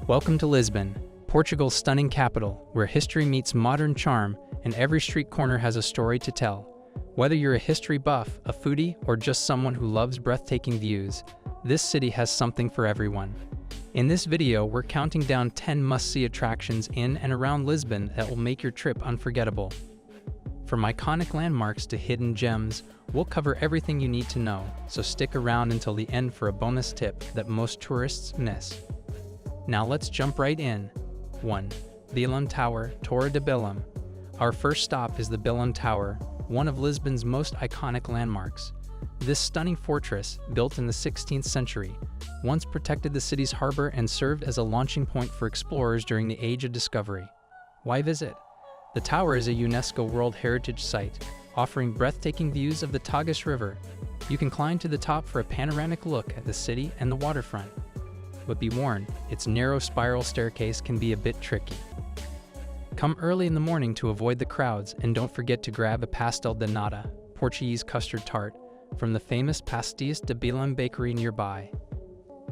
Welcome to Lisbon, Portugal's stunning capital, where history meets modern charm and every street corner has a story to tell. Whether you're a history buff, a foodie, or just someone who loves breathtaking views, this city has something for everyone. In this video, we're counting down 10 must-see attractions in and around Lisbon that will make your trip unforgettable. From iconic landmarks to hidden gems, we'll cover everything you need to know, so stick around until the end for a bonus tip that most tourists miss. Now let's jump right in. 1. Belém Tower, Torre de Belém. Our first stop is the Belém Tower, one of Lisbon's most iconic landmarks. This stunning fortress, built in the 16th century, once protected the city's harbor and served as a launching point for explorers during the Age of Discovery. Why visit? The tower is a UNESCO World Heritage Site, offering breathtaking views of the Tagus River. You can climb to the top for a panoramic look at the city and the waterfront. But be warned, its narrow spiral staircase can be a bit tricky. Come early in the morning to avoid the crowds, and don't forget to grab a pastel de nata, Portuguese custard tart, from the famous Pastéis de Belém bakery nearby.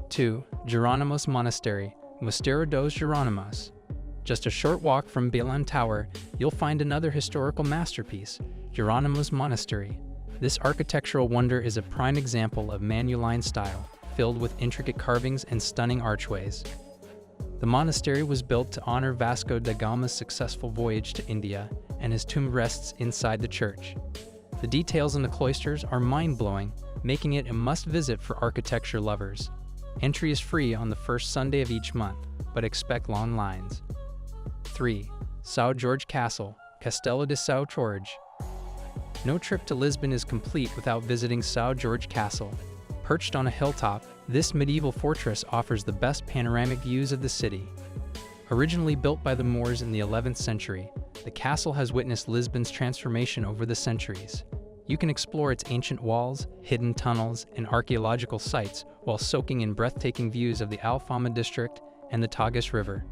2. Jerónimos Monastery, Mosteiro dos Jerónimos. Just a short walk from Belém Tower, you'll find another historical masterpiece, Jerónimos Monastery. This architectural wonder is a prime example of Manueline style, filled with intricate carvings and stunning archways. The monastery was built to honor Vasco da Gama's successful voyage to India, and his tomb rests inside the church. The details in the cloisters are mind-blowing, making it a must-visit for architecture lovers. Entry is free on the first Sunday of each month, but expect long lines. 3. São Jorge Castle, Castelo de São Jorge. No trip to Lisbon is complete without visiting São Jorge Castle. Perched on a hilltop, this medieval fortress offers the best panoramic views of the city. Originally built by the Moors in the 11th century, the castle has witnessed Lisbon's transformation over the centuries. You can explore its ancient walls, hidden tunnels, and archaeological sites while soaking in breathtaking views of the Alfama District and the Tagus River.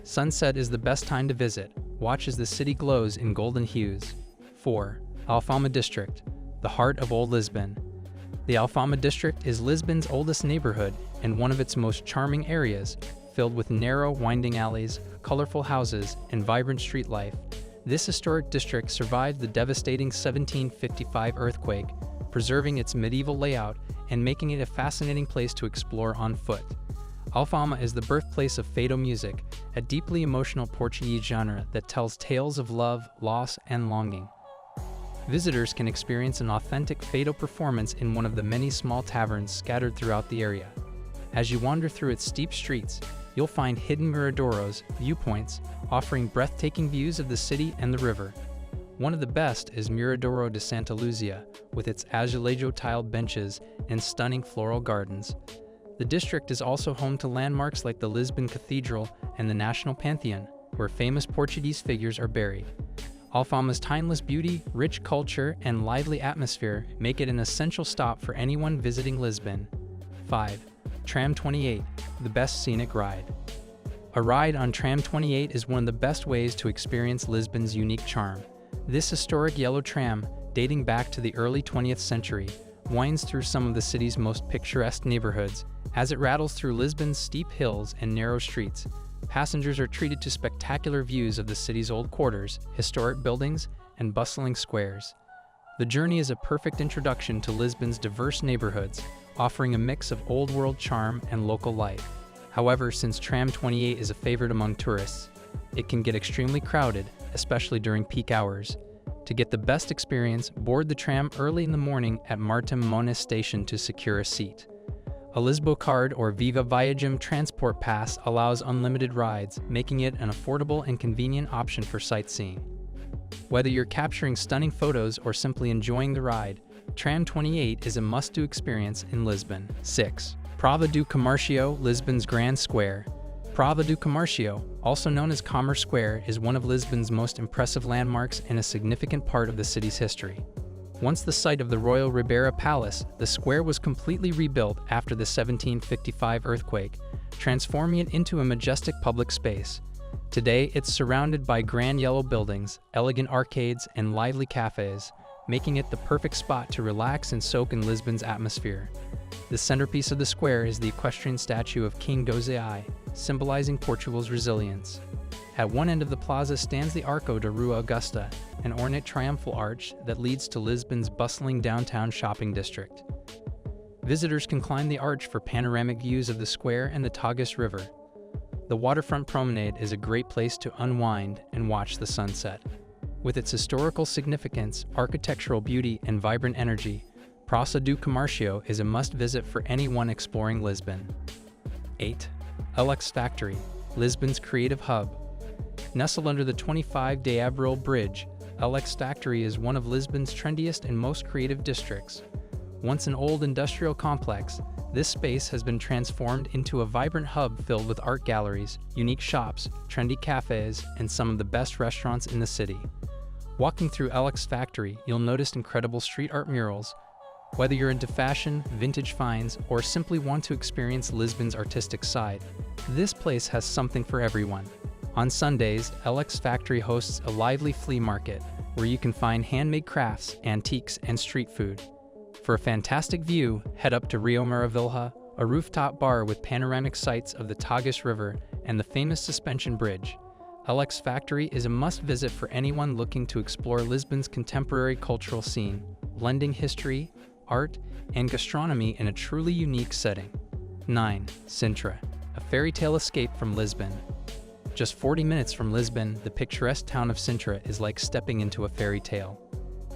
Sunset is the best time to visit. Watch as the city glows in golden hues. 4. Alfama District, the heart of Old Lisbon. The Alfama District is Lisbon's oldest neighborhood and one of its most charming areas, filled with narrow, winding alleys, colorful houses, and vibrant street life. This historic district survived the devastating 1755 earthquake, preserving its medieval layout and making it a fascinating place to explore on foot. Alfama is the birthplace of fado music, a deeply emotional Portuguese genre that tells tales of love, loss, and longing. Visitors can experience an authentic fado performance in one of the many small taverns scattered throughout the area. As you wander through its steep streets, you'll find hidden miradouros, viewpoints, offering breathtaking views of the city and the river. One of the best is Miradouro de Santa Luzia, with its azulejo-tiled benches and stunning floral gardens. The district is also home to landmarks like the Lisbon Cathedral and the National Pantheon, where famous Portuguese figures are buried. Alfama's timeless beauty, rich culture, and lively atmosphere make it an essential stop for anyone visiting Lisbon. 5. Tram 28, the best scenic ride. A ride on Tram 28 is one of the best ways to experience Lisbon's unique charm. This historic yellow tram, dating back to the early 20th century, winds through some of the city's most picturesque neighborhoods. As it rattles through Lisbon's steep hills and narrow streets, passengers are treated to spectacular views of the city's old quarters, historic buildings, and bustling squares. The journey is a perfect introduction to Lisbon's diverse neighborhoods, offering a mix of old-world charm and local life. However, since Tram 28 is a favorite among tourists, it can get extremely crowded, especially during peak hours. To get the best experience, board the tram early in the morning at Martim Moniz station to secure a seat. A Lisbo card or Viva Viagem transport pass allows unlimited rides, making it an affordable and convenient option for sightseeing. Whether you're capturing stunning photos or simply enjoying the ride, Tram 28 is a must-do experience in Lisbon. 6. Praça do Comércio, Lisbon's Grand Square. Praça do Comércio, also known as Commerce Square, is one of Lisbon's most impressive landmarks and a significant part of the city's history. Once the site of the Royal Ribeira Palace, the square was completely rebuilt after the 1755 earthquake, transforming it into a majestic public space. Today, it's surrounded by grand yellow buildings, elegant arcades, and lively cafes, making it the perfect spot to relax and soak in Lisbon's atmosphere. The centerpiece of the square is the equestrian statue of King Dozai, symbolizing Portugal's resilience. At one end of the plaza stands the Arco da Rua Augusta, an ornate triumphal arch that leads to Lisbon's bustling downtown shopping district. Visitors can climb the arch for panoramic views of the square and the Tagus River. The waterfront promenade is a great place to unwind and watch the sunset. With its historical significance, architectural beauty, and vibrant energy, Praça do Comércio is a must-visit for anyone exploring Lisbon. 8. Lux Factory, Lisbon's creative hub. Nestled under the 25 de Abril Bridge, Lux Factory is one of Lisbon's trendiest and most creative districts. Once an old industrial complex, this space has been transformed into a vibrant hub filled with art galleries, unique shops, trendy cafes, and some of the best restaurants in the city. Walking through Lux Factory, you'll notice incredible street art murals. Whether you're into fashion, vintage finds, or simply want to experience Lisbon's artistic side, this place has something for everyone. On Sundays, Lux Factory hosts a lively flea market where you can find handmade crafts, antiques, and street food. For a fantastic view, head up to Rio Maravilha, a rooftop bar with panoramic sights of the Tagus River and the famous suspension bridge. Lux Factory is a must-visit for anyone looking to explore Lisbon's contemporary cultural scene, blending history, art, and gastronomy in a truly unique setting. 9. Sintra, a fairy tale escape from Lisbon. Just 40 minutes from Lisbon, the picturesque town of Sintra is like stepping into a fairy tale.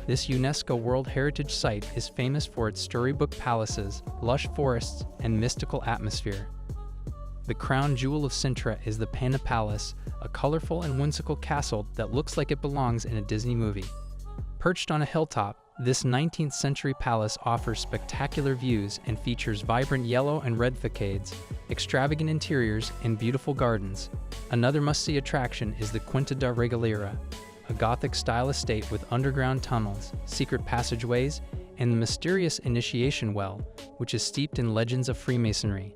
This UNESCO World Heritage Site is famous for its storybook palaces, lush forests, and mystical atmosphere. The crown jewel of Sintra is the Pena Palace, a colorful and whimsical castle that looks like it belongs in a Disney movie. Perched on a hilltop, this 19th century palace offers spectacular views and features vibrant yellow and red facades, extravagant interiors, and beautiful gardens. Another must-see attraction is the Quinta da Regaleira, a Gothic-style estate with underground tunnels, secret passageways, and the mysterious initiation well, which is steeped in legends of Freemasonry.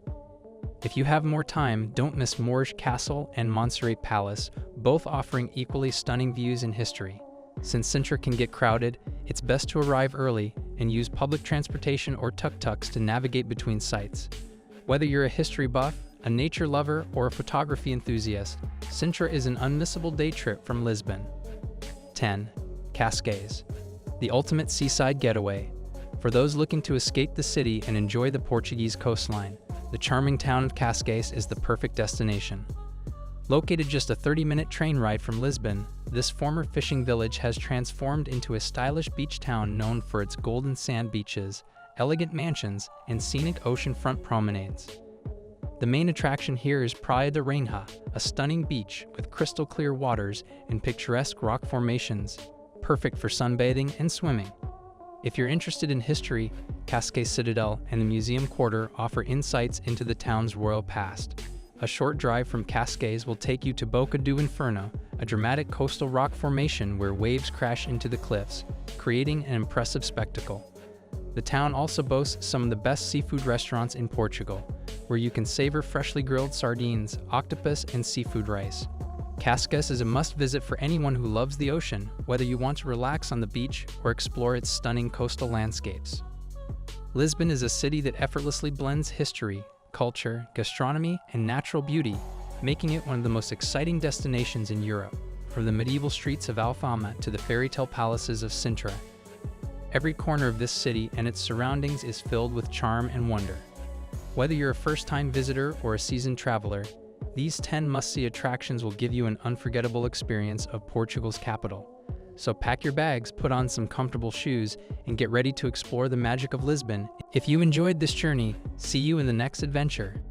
If you have more time, don't miss Moorish Castle and Montserrat Palace, both offering equally stunning views and history. Since Sintra can get crowded, it's best to arrive early and use public transportation or tuk-tuks to navigate between sites. Whether you're a history buff, a nature lover, or a photography enthusiast, Sintra is an unmissable day trip from Lisbon. 10. Cascais, the ultimate seaside getaway. For those looking to escape the city and enjoy the Portuguese coastline, the charming town of Cascais is the perfect destination. Located just a 30-minute train ride from Lisbon, this former fishing village has transformed into a stylish beach town known for its golden sand beaches, elegant mansions, and scenic oceanfront promenades. The main attraction here is Praia da Rainha, a stunning beach with crystal-clear waters and picturesque rock formations, perfect for sunbathing and swimming. If you're interested in history, Cascais Citadel and the Museum Quarter offer insights into the town's royal past. A short drive from Cascais will take you to Boca do Inferno, a dramatic coastal rock formation where waves crash into the cliffs, creating an impressive spectacle. The town also boasts some of the best seafood restaurants in Portugal, where you can savor freshly grilled sardines, octopus, and seafood rice. Cascais is a must-visit for anyone who loves the ocean, whether you want to relax on the beach or explore its stunning coastal landscapes. Lisbon is a city that effortlessly blends history, culture, gastronomy, and natural beauty, making it one of the most exciting destinations in Europe. From the medieval streets of Alfama to the fairy tale palaces of Sintra, every corner of this city and its surroundings is filled with charm and wonder. Whether you're a first-time visitor or a seasoned traveler, these 10 must-see attractions will give you an unforgettable experience of Portugal's capital. So pack your bags, put on some comfortable shoes, and get ready to explore the magic of Lisbon. If you enjoyed this journey, see you in the next adventure.